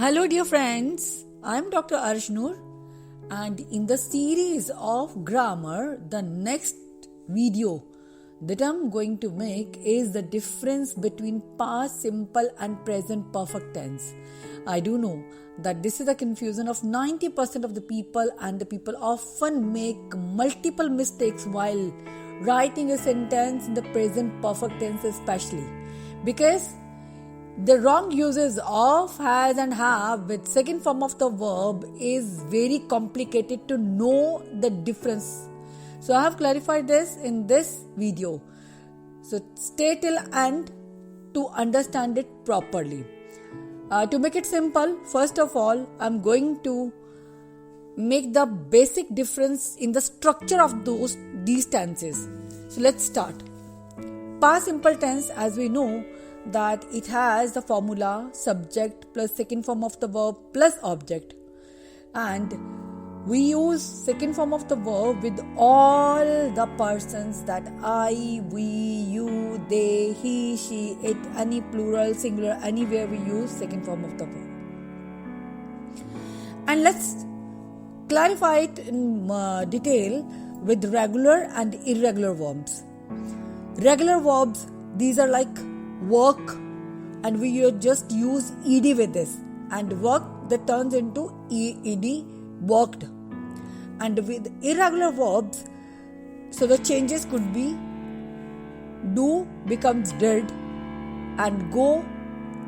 Hello dear friends, I am Dr. Arshnoor, and in the series of grammar, the next video that I am going to make is the difference between past simple and present perfect tense. I do know that this is the confusion of 90% of the people, and the people often make multiple mistakes while writing a sentence in the present perfect tense, especially because the wrong uses of has and have with second form of the verb is very complicated to know the difference. So I have clarified this in this video. So stay till end to understand it properly. To make it simple, first of all, I am going to make the basic difference in the structure of these tenses. So let's start. Past simple tense, as we know, that it has the formula subject plus second form of the verb plus object, and we use second form of the verb with all the persons, that I, we, you, they, he, she, it, any plural, singular, anywhere we use second form of the verb. And let's clarify it in detail with regular and irregular verbs. Regular verbs, these are like work, and we just use ed with this, and work that turns into ed, worked. And with irregular verbs, so the changes could be do becomes did, and go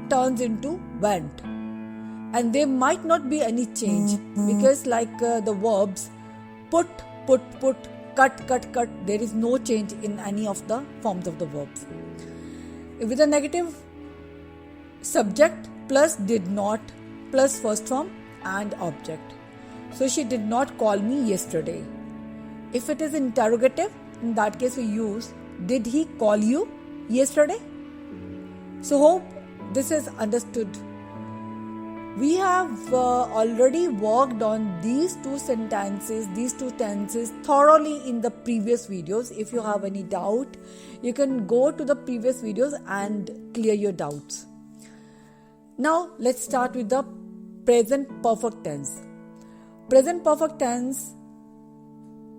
turns into went, and there might not be any change because like the verbs put, cut, there is no change in any of the forms of the verbs. With a negative, subject plus did not plus first form and object. So she did not call me yesterday. If it is interrogative, in that case we use did he call you yesterday? So hope this is understood. We have already worked on these two tenses thoroughly in the previous videos. If you have any doubt, you can go to the previous videos and clear your doubts. Now let's start with the present perfect tense. Present perfect tense,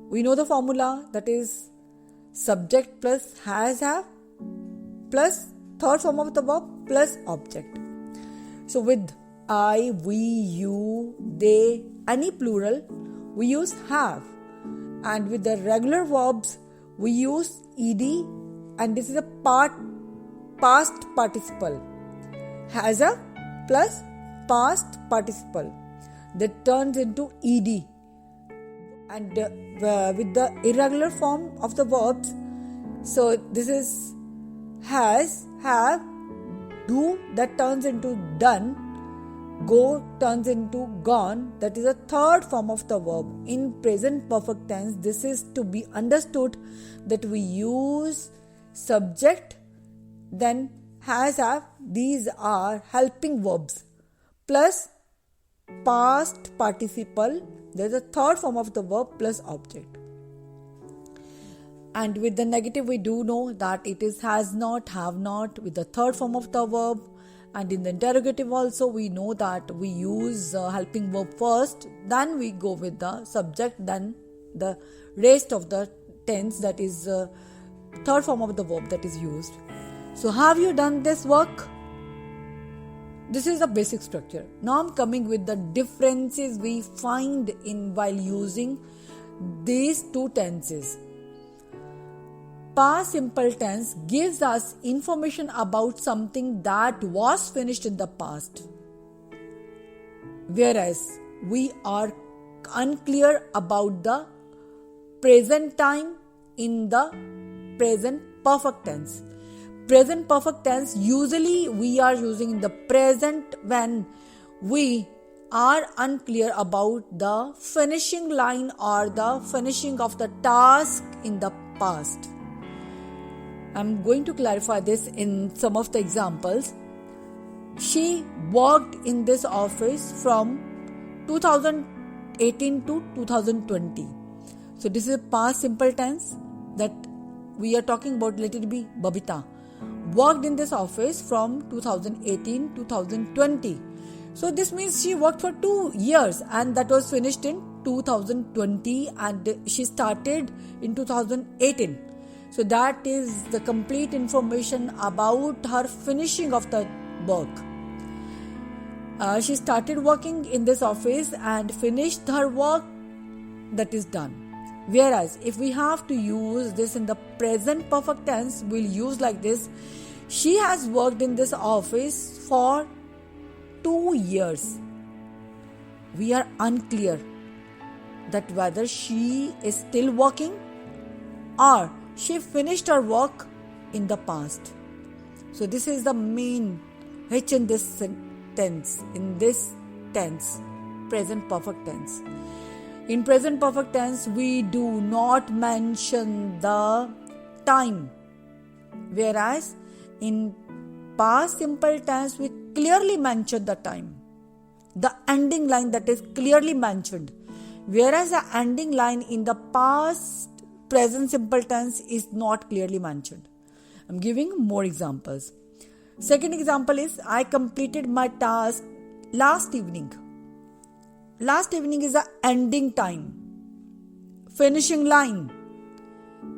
we know the formula, that is subject plus has, have plus third form of the verb plus object. So with I, we, you, they, any plural, we use have, and with the regular verbs we use ed, and this is a past participle, has a plus past participle that turns into ed, and with the irregular form of the verbs, so this is has, have, do that turns into done, go turns into gone, that is a third form of the verb. In present perfect tense, this is to be understood that we use subject, then has, have, these are helping verbs, plus past participle, there is a third form of the verb plus object. And with the negative, we do know that it is has not, have not with the third form of the verb. And in the interrogative also, we know that we use helping verb first, then we go with the subject, then the rest of the tense, that is third form of the verb that is used. So have you done this work? This is the basic structure. Now I'm coming with the differences we find in while using these two tenses. Past simple tense gives us information about something that was finished in the past, whereas we are unclear about the present time in the present perfect tense. Present perfect tense usually we are using in the present when we are unclear about the finishing line or the finishing of the task in the past. I'm going to clarify this in some of the examples. She worked in this office from 2018 to 2020. So this is a past simple tense that we are talking about. Let it be Babita worked in this office from 2018 to 2020. So this means she worked for 2 years, and that was finished in 2020, and she started in 2018. So that is the complete information about her finishing of the work. She started working in this office and finished her work, that is done. Whereas if we have to use this in the present perfect tense, we'll use like this: she has worked in this office for 2 years. We are unclear that whether she is still working or she finished her work in the past. So this is the main H in this tense, present perfect tense. In present perfect tense, we do not mention the time, whereas in past simple tense, we clearly mention the time. The ending line that is clearly mentioned, whereas the ending line in the past present simple tense is not clearly mentioned. I'm giving more examples. Second example is, I completed my task last evening. Last evening is the ending time, finishing line.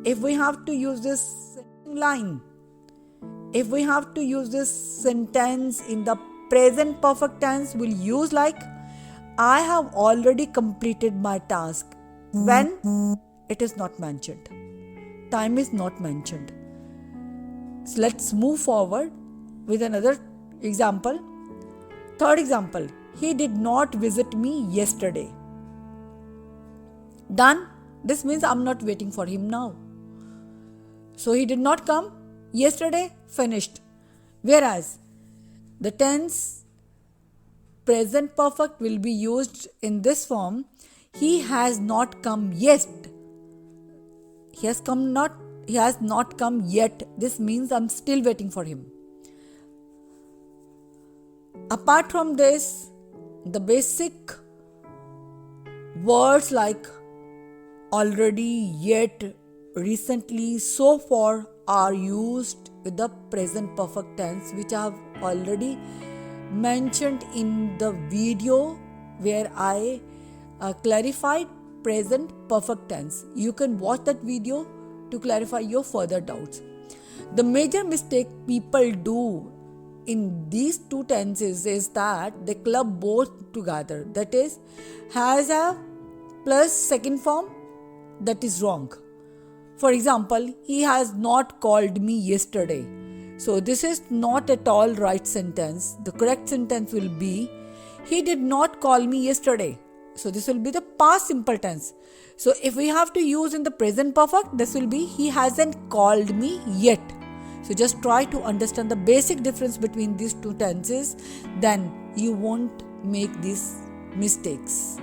If we have to use this line, if we have to use this sentence in the present perfect tense, we'll use like, I have already completed my task, when it is not mentioned. Time is not mentioned. So let's move forward with another example. Third example, he did not visit me yesterday. Done. This means I'm not waiting for him now. So he did not come yesterday, finished. Whereas the tense present perfect will be used in this form: he has not come yet. He has not come yet. This means I'm still waiting for him. Apart from this, the basic words like already, yet, recently, so far are used with the present perfect tense, which I have already mentioned in the video where I clarified present perfect tense. You can watch that video to clarify your further doubts. The major mistake people do in these two tenses is that they club both together. That is, has a plus second form. That is wrong. For example, he has not called me yesterday. So this is not at all right sentence. The correct sentence will be, he did not call me yesterday. So this will be the past simple tense. So if we have to use in the present perfect, this will be, he hasn't called me yet. So just try to understand the basic difference between these two tenses, then you won't make these mistakes.